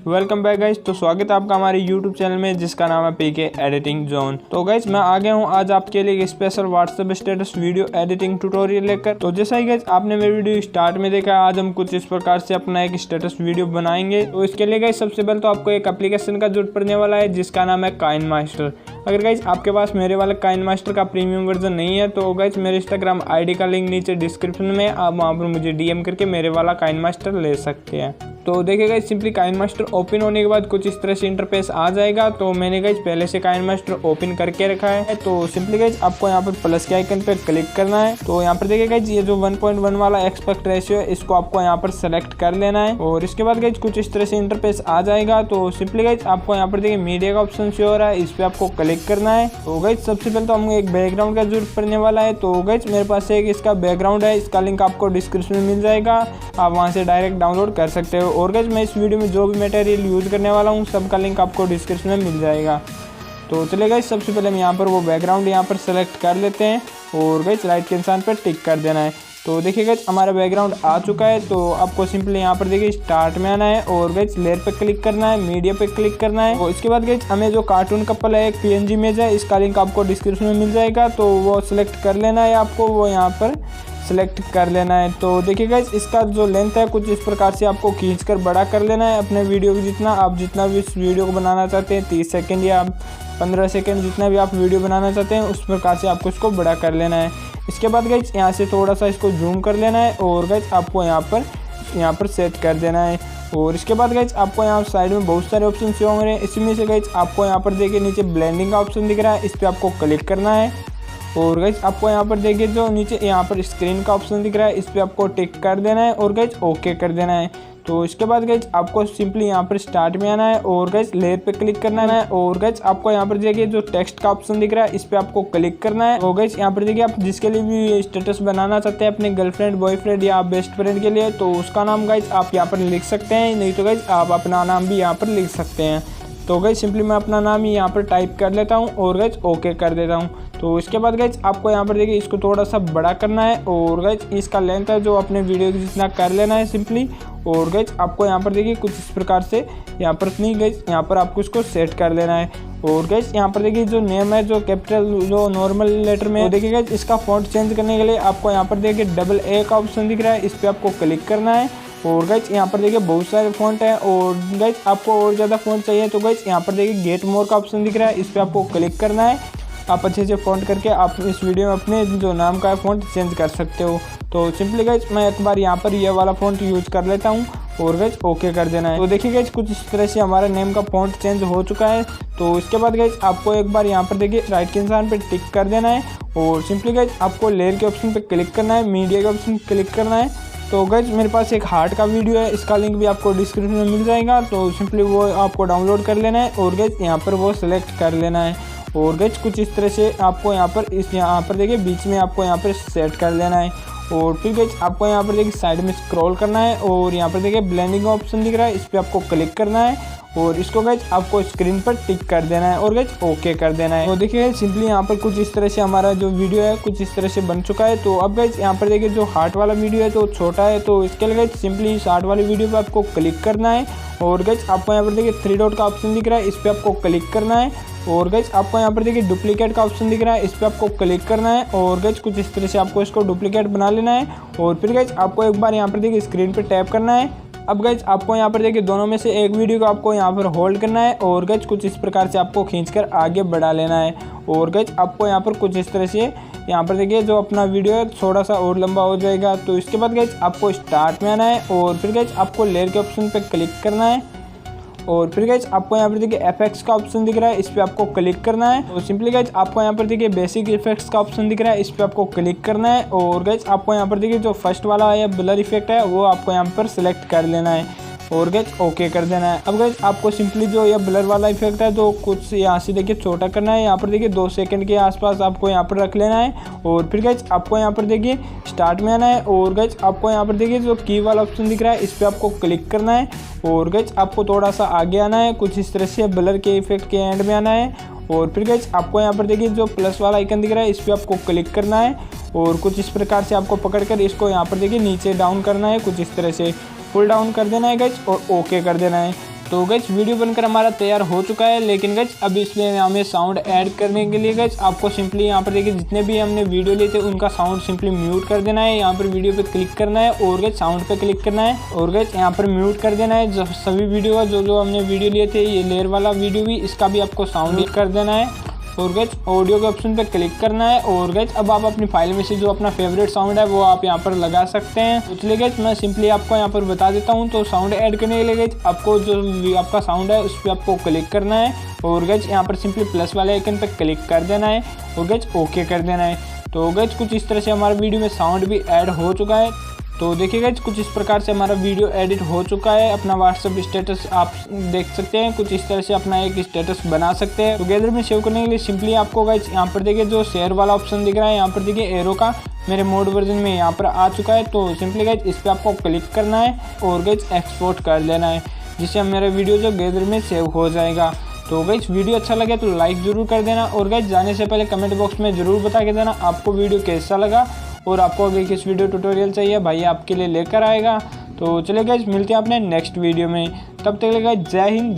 Welcome back guys. तो स्वागत है आपका हमारे यूट्यूब चैनल में जिसका नाम है पीके एडिटिंग जोन। तो गाइज मैं आ गया हूँ आज आपके लिए एक special WhatsApp status video editing tutorial लेकर। तो जैसा ही गाइज आपने मेरी वीडियो स्टार्ट में देखा, आज हम कुछ इस प्रकार से अपना एक स्टेटस वीडियो बनाएंगे। तो इसके लिए गाइज सबसे पहले तो आपको एक एप्लीकेशन का जरूरत पड़ने वाला है जिसका नाम है काइनमास्टर। अगर गाइज आपके पास मेरे वाले काइनमास्टर का प्रीमियम वर्जन नहीं है तो गाइज मेरे इंस्टाग्राम आईडी का लिंक नीचे डिस्क्रिप्शन में, आप वहाँ पर मुझे डीएम करके मेरे वाला काइनमास्टर ले सकते हैं। तो देखिए गाइज सिंपली काइनमास्टर ओपन होने के बाद कुछ इस तरह से इंटरफेस आ जाएगा। तो मैंने गाइज पहले से काइनमास्टर ओपन करके रखा है। तो सिंपली गाइज आपको यहाँ पर प्लस के आइकन पे क्लिक करना है। तो यहाँ पर देखिए गाइज ये जो 1.1 वाला एक्सपेक्ट रेशियो है इसको आपको यहाँ पर सेलेक्ट कर लेना है। और इसके बाद गाइज कुछ इस तरह से इंटरफेस आ जाएगा। तो सिंपली गाइज आपको यहाँ पर देखिए मीडिया का ऑप्शन शो हो रहा है, इस पर आपको क्लिक करना है। तो गाइज सबसे पहले तो हमें एक बैकग्राउंड का जरूरत पड़ने वाला है। तो गाइज मेरे पास एक इसका बैकग्राउंड है, इसका लिंक आपको डिस्क्रिप्शन में मिल जाएगा, आप वहाँ से डायरेक्ट डाउनलोड कर सकते हो। और गाइज मैं इस वीडियो में जो भी मटेरियल यूज करने वाला हूँ सबका लिंक आपको डिस्क्रिप्शन में मिल जाएगा। तो चलिए गाइज सबसे पहले हम यहाँ पर वो बैकग्राउंड यहाँ पर सेलेक्ट कर लेते हैं और गाइज राइट के निशान पर टिक कर देना है। तो देखिए गाइज हमारा बैकग्राउंड आ चुका है। तो आपको सिंपली यहाँ पर देखिए स्टार्ट में आना है और गाइज लेयर पे क्लिक करना है, मीडिया पे क्लिक करना है। और इसके बाद गाइज हमें जो कार्टून कपल है एक पीएनजी इमेज है, इसका लिंक आपको डिस्क्रिप्शन में मिल जाएगा। तो वो सिलेक्ट कर लेना है, आपको वो यहाँ पर सिलेक्ट कर लेना है। तो देखिए गाइज इसका जो लेंथ है कुछ इस प्रकार से आपको खींचकर बड़ा कर लेना है अपने वीडियो की जितना आप जितना भी इस वीडियो को बनाना चाहते हैं, 30 सेकंड या 15 सेकंड जितना भी आप वीडियो बनाना चाहते हैं उस प्रकार से आपको इसको बड़ा कर लेना है। इसके बाद गाइज यहाँ से थोड़ा सा इसको जूम कर लेना है और गाइज आपको यहाँ पर सेट कर देना है। और इसके बाद गाइज आपको यहाँ साइड में बहुत सारे ऑप्शन शो होंगे, इसमें से गाइज आपको यहाँ पर देखिए नीचे ब्लेंडिंग का ऑप्शन दिख रहा है, इस पर आपको क्लिक करना है। और गाइज आपको यहाँ पर देखिए जो नीचे यहाँ पर स्क्रीन का ऑप्शन दिख रहा है, इस पर आपको टिक कर देना है और गाइज ओके कर देना है। तो इसके बाद गाइज आपको सिंपली यहाँ पर स्टार्ट में आना है और गाइज लेयर पे क्लिक करना है। और गाइज आपको यहाँ पर देखिए जो टेक्स्ट का ऑप्शन दिख रहा है इस पर आपको क्लिक करना है। और गाइज यहाँ पर देखिए आप जिसके लिए भी स्टेटस बनाना चाहते हैं अपने गर्लफ्रेंड, बॉयफ्रेंड या बेस्ट फ्रेंड के लिए, तो उसका नाम गाइज आप यहाँ पर लिख सकते हैं, नहीं तो गाइज आप अपना नाम भी यहाँ पर लिख सकते हैं। तो गाइज सिंपली मैं अपना नाम ही यहाँ पर टाइप कर लेता हूँ और गाइज ओके कर देता हूँ। तो इसके बाद गाइज आपको यहाँ पर देखिए इसको थोड़ा सा बड़ा करना है और गाइज इसका लेंथ है जो अपने वीडियो की जितना कर लेना है सिंपली। और गाइज आपको यहाँ पर देखिए कुछ इस प्रकार से यहाँ पर नहीं गाइज यहाँ पर आपको इसको सेट कर लेना है। और गाइज यहाँ पर देखिए जो नेम है जो कैपिटल जो नॉर्मल लेटर में, तो देखिए गाइज इसका फॉन्ट चेंज करने के लिए आपको यहाँ पर देखिए डबल ए का ऑप्शन दिख रहा है, इस पर आपको क्लिक करना है। और गाइज यहाँ पर देखिए बहुत सारे फॉन्ट है और गाइज आपको और ज़्यादा फॉन्ट चाहिए तो गाइज यहाँ पर देखिए गेट मोर का ऑप्शन दिख रहा है, इस पर आपको क्लिक करना है। आप अच्छे से फॉन्ट करके आप इस वीडियो में अपने जो नाम का है फॉन्ट चेंज कर सकते हो। तो सिंपली गाइज मैं एक बार यहाँ पर ये वाला फॉन्ट यूज कर लेता हूँ और गाइज ओके कर देना है। तो देखिए गाइज कुछ इस तरह से हमारा नेम का फॉन्ट चेंज हो चुका है। तो इसके बाद गाइज आपको एक बार यहाँ पर देखिए राइट के निशान पे टिक कर देना है और सिंपली गाइज आपको लेयर के ऑप्शन पे क्लिक करना है, मीडिया के ऑप्शन पे क्लिक करना है। तो गाइज मेरे पास एक हार्ट का वीडियो है, इसका लिंक भी आपको डिस्क्रिप्शन में मिल जाएगा। तो सिंपली वो आपको डाउनलोड कर लेना है और गाइज यहाँ पर वो सिलेक्ट कर लेना है। और गाइज कुछ इस तरह से आपको यहाँ पर देखिए बीच में आपको यहाँ पर सेट कर लेना है। और फिर गाइज आपको यहाँ पर देखिए साइड में स्क्रॉल करना है और यहाँ पर देखिए ब्लेंडिंग का ऑप्शन दिख रहा है, इस पर आपको क्लिक करना है और इसको गाइज आपको स्क्रीन पर टिक कर देना है और गाइज ओके कर देना है। तो देखिए सिंपली यहाँ पर कुछ इस तरह से हमारा जो वीडियो है कुछ इस तरह से बन चुका है। तो अब गाइज यहाँ पर देखिए जो हार्ट वाला वीडियो है तो छोटा है, तो इसके लिए गाइज सिंपली इस हार्ट वाली वीडियो पर आपको क्लिक करना है और गाइज आपको यहाँ पर देखिए 3 डॉट का ऑप्शन दिख रहा है, इस पर आपको क्लिक करना है। और गाइज आपको यहाँ पर देखिए डुप्लीकेट का ऑप्शन दिख रहा है, इस पर आपको क्लिक करना है और गाइज कुछ इस तरह से आपको इसको डुप्लीकेट बना लेना है। और फिर गाइज आपको एक बार यहाँ पर देखिए स्क्रीन पर टैप करना है। अब गाइज आपको यहाँ पर देखिए दोनों में से एक वीडियो को आपको यहाँ पर होल्ड करना है और गाइज कुछ इस प्रकार से आपको खींचकर आगे बढ़ा लेना है। और गाइज आपको यहाँ पर कुछ इस तरह से यहाँ पर देखिए जो अपना वीडियो है थोड़ा सा और लंबा हो जाएगा। तो इसके बाद गाइज आपको स्टार्ट में आना है और फिर गाइज आपको लेयर के ऑप्शन पर क्लिक करना है। और फिर गाइज आपको यहाँ पर देखिए एफेक्ट्स का ऑप्शन दिख रहा है, इस पर आपको क्लिक करना है। तो सिंपली गाइज आपको यहाँ पर देखिए बेसिक इफेक्ट्स का ऑप्शन दिख रहा है, इस पर आपको क्लिक करना है। और गाइज आपको यहाँ पर देखिए जो फर्स्ट वाला है ब्लर इफेक्ट है वो आपको यहाँ पर सिलेक्ट कर लेना है और गाइज ओके कर देना है। अब गाइज आपको सिंपली जो ये ब्लर वाला इफेक्ट है तो कुछ यहाँ से देखिए छोटा करना है, यहाँ पर देखिए 2 सेकंड के आसपास आपको यहाँ पर रख लेना है। और फिर गाइज आपको यहाँ पर देखिए स्टार्ट में आना है और गाइज आपको यहाँ पर देखिए जो की वाला ऑप्शन दिख रहा है इस पर आपको क्लिक करना है। और गाइज आपको थोड़ा सा आगे आना है, कुछ इस तरह से ब्लर के इफेक्ट के एंड में आना है। और फिर गाइज आपको यहाँ पर देखिए जो प्लस वाला आइकन दिख रहा है इस पर आपको क्लिक करना है और कुछ इस प्रकार से आपको पकड़कर इसको यहाँ पर देखिए नीचे डाउन करना है, कुछ इस तरह से पुल डाउन कर देना है गाइज और ओके कर देना है। तो गाइस वीडियो बनकर हमारा तैयार हो चुका है, लेकिन गाइस अब इसमें हमें साउंड ऐड करने के लिए गाइस आपको सिंपली यहाँ पर देखिए जितने भी हमने वीडियो लिए थे उनका साउंड सिंपली म्यूट कर देना है। यहाँ पर वीडियो पे क्लिक करना है और गाइस साउंड पे क्लिक करना है और गाइस यहाँ पर म्यूट कर देना है सभी वीडियो का जो हमने वीडियो लिए थे। ये लेयर वाला वीडियो भी, इसका भी आपको साउंड कर देना है और गाइस ऑडियो के ऑप्शन पे क्लिक करना है और गाइस अब आप अपनी फाइल में से जो अपना फेवरेट साउंड है वो आप यहाँ पर लगा सकते हैं। तो चलिए गाइस मैं सिंपली आपको यहाँ पर बता देता हूँ। तो साउंड ऐड करने के लिए गाइस आपको जो आपका साउंड है उस पर आपको क्लिक करना है और गाइस यहाँ पर सिंपली प्लस वाले आइकन पे क्लिक कर देना है और गाइस ओके कर देना है। तो गाइस कुछ इस तरह से हमारे वीडियो में साउंड भी ऐड हो चुका है। तो देखिए गाइस कुछ इस प्रकार से हमारा वीडियो एडिट हो चुका है। अपना व्हाट्सएप स्टेटस आप देख सकते हैं, कुछ इस तरह से अपना एक स्टेटस बना सकते हैं। तो गैलरी में सेव करने के लिए सिंपली आपको गाइस यहाँ पर देखिए जो शेयर वाला ऑप्शन दिख रहा है, यहाँ पर देखिए एरो का मेरे मोड वर्जन में यहाँ पर आ चुका है। तो सिंपली गाइस इस पर आपको क्लिक करना है और गाइस एक्सपोर्ट कर लेना है, जिससे मेरा वीडियो जो गैलरी में सेव हो जाएगा। तो गाइस वीडियो अच्छा लगे तो लाइक ज़रूर कर देना और गाइस जाने से पहले कमेंट बॉक्स में ज़रूर बता के देना आपको वीडियो कैसा लगा और आपको अगर किस वीडियो ट्यूटोरियल चाहिए भाई आपके लिए लेकर आएगा। तो चलिए गाइस मिलते हैं अपने नेक्स्ट वीडियो में, तब तक के लिए गाइस जय हिंद।